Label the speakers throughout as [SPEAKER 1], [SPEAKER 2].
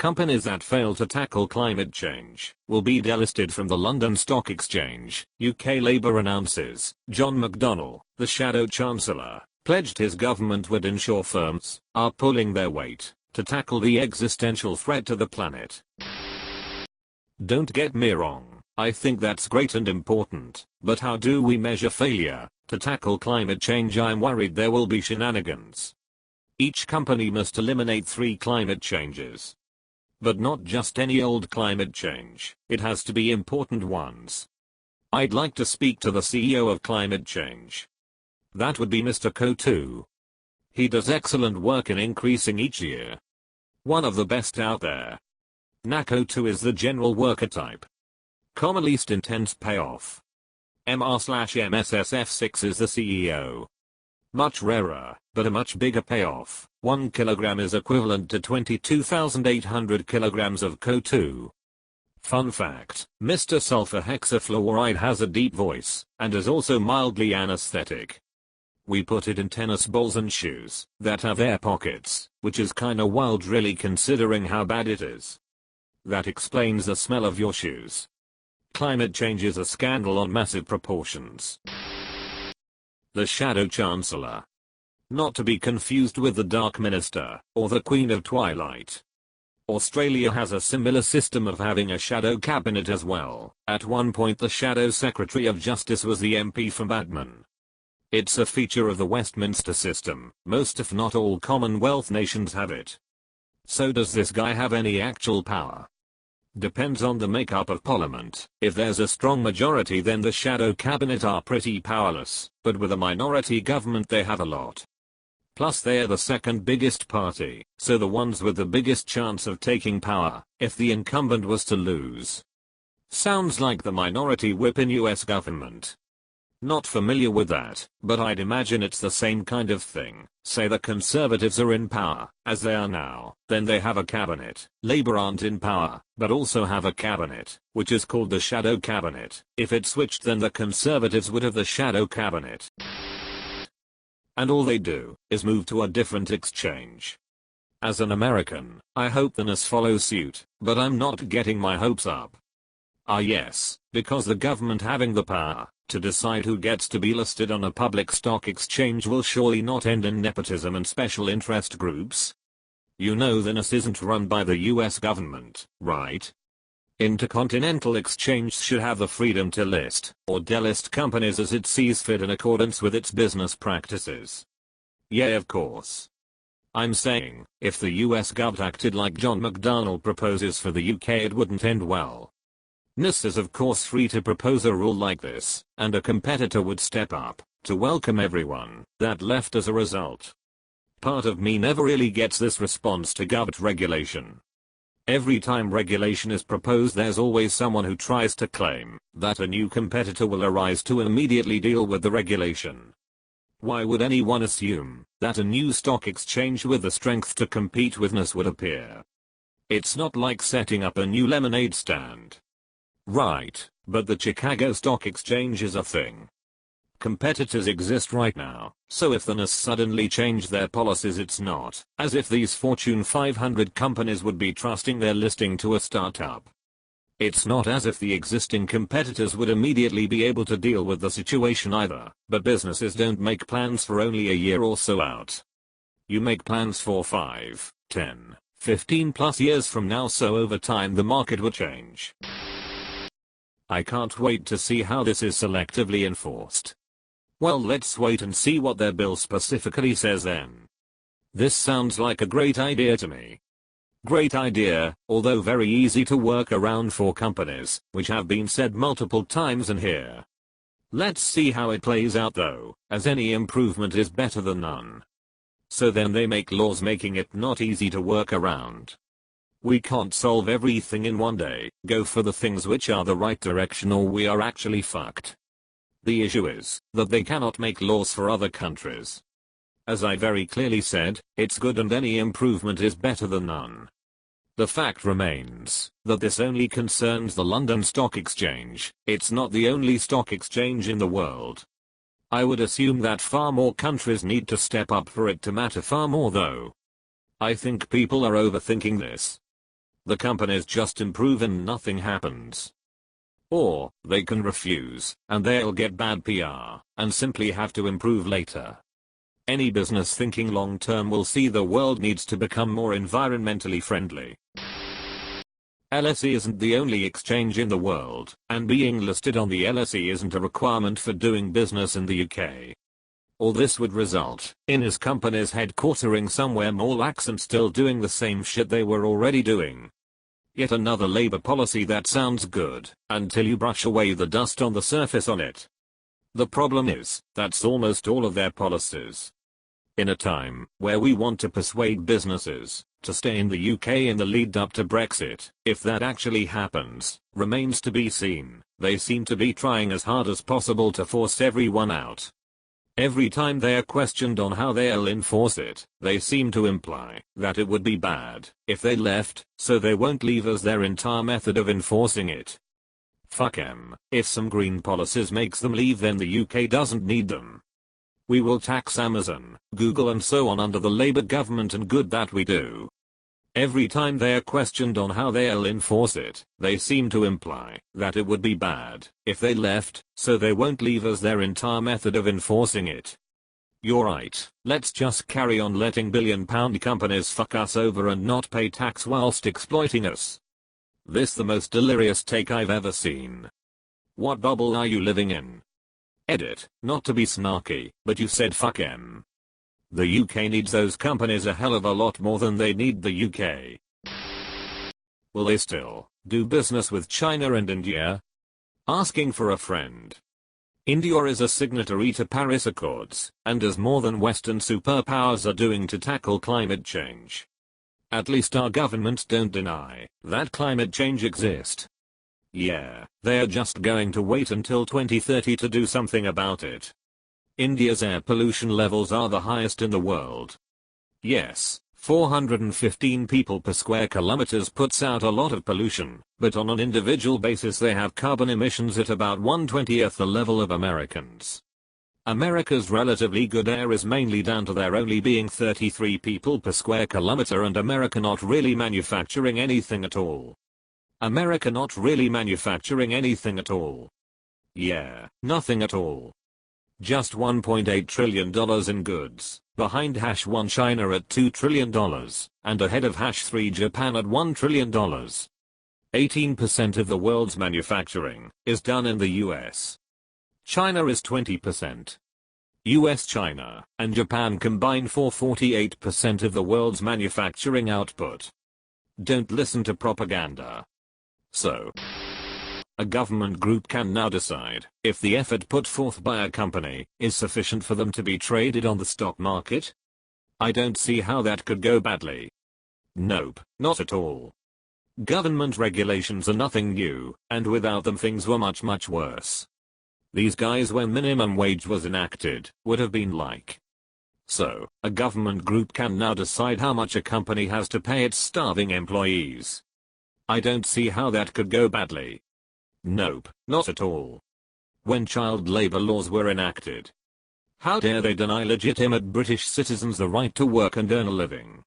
[SPEAKER 1] Companies that fail to tackle climate change will be delisted from the London Stock Exchange, UK Labour announces. John McDonnell, the Shadow Chancellor, pledged his government would ensure firms are pulling their weight to tackle the existential threat to the planet. Don't get me wrong, I think that's great and important, but how do we measure failure to tackle climate change? I'm worried there will be shenanigans. Each company must eliminate 3 climate changes. But not just any old climate change, it has to be important ones. I'd like to speak to the CEO of climate change. That would be Mr. Kotu. He does excellent work in increasing each year. One of the best out there. Nakotu is the general worker type. Least intense payoff. MR/MSSF6 is the CEO. Much rarer, but a much bigger payoff. 1 kilogram is equivalent to 22,800 kilograms of CO2. Fun fact, Mr. Sulfur hexafluoride has a deep voice, and is also mildly anesthetic. We put it in tennis balls and shoes that have air pockets, which is kinda wild really considering how bad it is. That explains the smell of your shoes. Climate change is a scandal on massive proportions. The Shadow Chancellor. Not to be confused with the Dark Minister, or the Queen of Twilight. Australia has a similar system of having a shadow cabinet as well. At one point the Shadow Secretary of Justice was the MP from Badman. It's a feature of the Westminster system. Most if not all Commonwealth nations have it. So does this guy have any actual power? Depends on the makeup of Parliament. If there's a strong majority then the shadow cabinet are pretty powerless, but with a minority government they have a lot. Plus they're the second biggest party, so the ones with the biggest chance of taking power, if the incumbent was to lose. Sounds like the minority whip in US government. Not familiar with that, but I'd imagine it's the same kind of thing. Say the Conservatives are in power, as they are now, then they have a cabinet. Labour aren't in power, but also have a cabinet, which is called the shadow cabinet. If it switched then the Conservatives would have the shadow cabinet. And all they do is move to a different exchange. As an American, I hope the NAS follows suit, but I'm not getting my hopes up. Ah yes, because the government having the power to decide who gets to be listed on a public stock exchange will surely not end in nepotism and special interest groups. You know the NAS isn't run by the US government, right? Intercontinental Exchange should have the freedom to list or delist companies as it sees fit in accordance with its business practices. Yeah, of course. I'm saying, if the US Gov acted like John McDonnell proposes for the UK it wouldn't end well. NAS is of course free to propose a rule like this, and a competitor would step up to welcome everyone that left as a result. Part of me never really gets this response to government regulation. Every time regulation is proposed there's always someone who tries to claim that a new competitor will arise to immediately deal with the regulation. Why would anyone assume that a new stock exchange with the strength to compete with NAS would appear? It's not like setting up a new lemonade stand. Right, but the Chicago Stock Exchange is a thing. Competitors exist right now, so if the NAS suddenly change their policies it's not as if these Fortune 500 companies would be trusting their listing to a startup. It's not as if the existing competitors would immediately be able to deal with the situation either, but businesses don't make plans for only a year or so out. You make plans for 5, 10, 15 plus years from now, so over time the market will change. I can't wait to see how this is selectively enforced. Well, let's wait and see what their bill specifically says then. This sounds like a great idea to me. Great idea, although very easy to work around for companies, which have been said multiple times in here. Let's see how it plays out though, as any improvement is better than none. So then they make laws making it not easy to work around. We can't solve everything in one day. Go for the things which are the right direction or we are actually fucked. The issue is that they cannot make laws for other countries. As I very clearly said, it's good and any improvement is better than none. The fact remains that this only concerns the London Stock Exchange. It's not the only stock exchange in the world. I would assume that far more countries need to step up for it to matter far more though. I think people are overthinking this. the companies just improve and nothing happens. Or, they can refuse, and they'll get bad PR, and simply have to improve later. Any business thinking long term will see the world needs to become more environmentally friendly. LSE isn't the only exchange in the world, and being listed on the LSE isn't a requirement for doing business in the UK. All this would result in his companies headquartering somewhere more lax and still doing the same shit they were already doing. Yet another Labour policy that sounds good, until you brush away the dust on the surface on it. The problem is, that's almost all of their policies. In a time where we want to persuade businesses to stay in the UK in the lead up to Brexit, if that actually happens, remains to be seen. They seem to be trying as hard as possible to force everyone out. Every time they are questioned on how they'll enforce it, they seem to imply that it would be bad if they left, so they won't leave as their entire method of enforcing it. Fuck 'em. If some green policies makes them leave, then the UK doesn't need them. We will tax Amazon, Google and so on under the Labour government, and good that we do. Every time they are questioned on how they'll enforce it, they seem to imply that it would be bad if they left, so they won't leave as their entire method of enforcing it. You're right, let's just carry on letting billion-pound companies fuck us over and not pay tax whilst exploiting us. This the most delirious take I've ever seen. What bubble are you living in? Edit, not to be snarky, but you said fuck 'em. The UK needs those companies a hell of a lot more than they need the UK. Will they still do business with China and India? Asking for a friend. India is a signatory to Paris Accords, and does more than Western superpowers are doing to tackle climate change. At least our governments don't deny that climate change exists. Yeah, they're just going to wait until 2030 to do something about it. India's air pollution levels are the highest in the world. Yes, 415 people per square kilometers puts out a lot of pollution, but on an individual basis they have carbon emissions at about 1/20th the level of Americans. America's relatively good air is mainly down to there only being 33 people per square kilometer and America not really manufacturing anything at all. America not really manufacturing anything at all. Yeah, nothing at all. Just $1.8 trillion in goods, behind #1 China at $2 trillion, and ahead of #3 Japan at $1 trillion. 18% of the world's manufacturing is done in the US. China is 20%. US, China, and Japan combine for 48% of the world's manufacturing output. Don't listen to propaganda. So, a government group can now decide if the effort put forth by a company is sufficient for them to be traded on the stock market? I don't see how that could go badly. Nope, not at all. Government regulations are nothing new, and without them things were much worse. These guys, when minimum wage was enacted, would have been like. So, a government group can now decide how much a company has to pay its starving employees. I don't see how that could go badly. Nope, not at all. When child labor laws were enacted, how dare they deny legitimate British citizens the right to work and earn a living?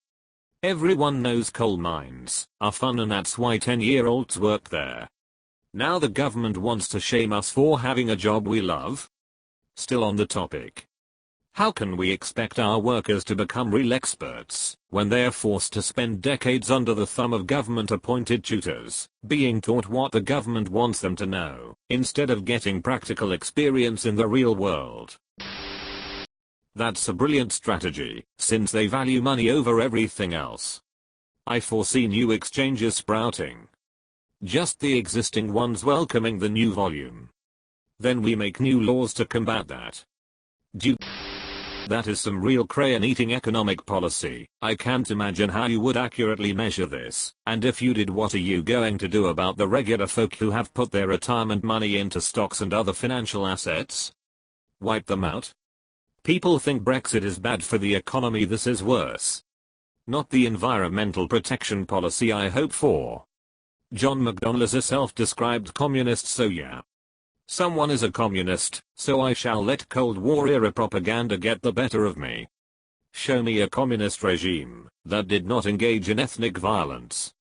[SPEAKER 1] Everyone knows coal mines are fun and that's why 10-year-olds work there. Now the government wants to shame us for having a job we love? Still on the topic. How can we expect our workers to become real experts when they are forced to spend decades under the thumb of government-appointed tutors, being taught what the government wants them to know, instead of getting practical experience in the real world? That's a brilliant strategy, since they value money over everything else. I foresee new exchanges sprouting. Just the existing ones welcoming the new volume. Then we make new laws to combat that. That is some real crayon-eating economic policy. I can't imagine how you would accurately measure this, and if you did, what are you going to do about the regular folk who have put their retirement money into stocks and other financial assets? Wipe them out? People think Brexit is bad for the economy. This is worse. Not the environmental protection policy I hope for. John McDonnell is a self-described communist, so yeah. Someone is a communist, so I shall let Cold War era propaganda get the better of me. Show me a communist regime that did not engage in ethnic violence.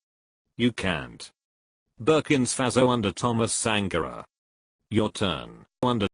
[SPEAKER 1] You can't. Birkin's Fazo under Thomas Sankara. Your turn. Under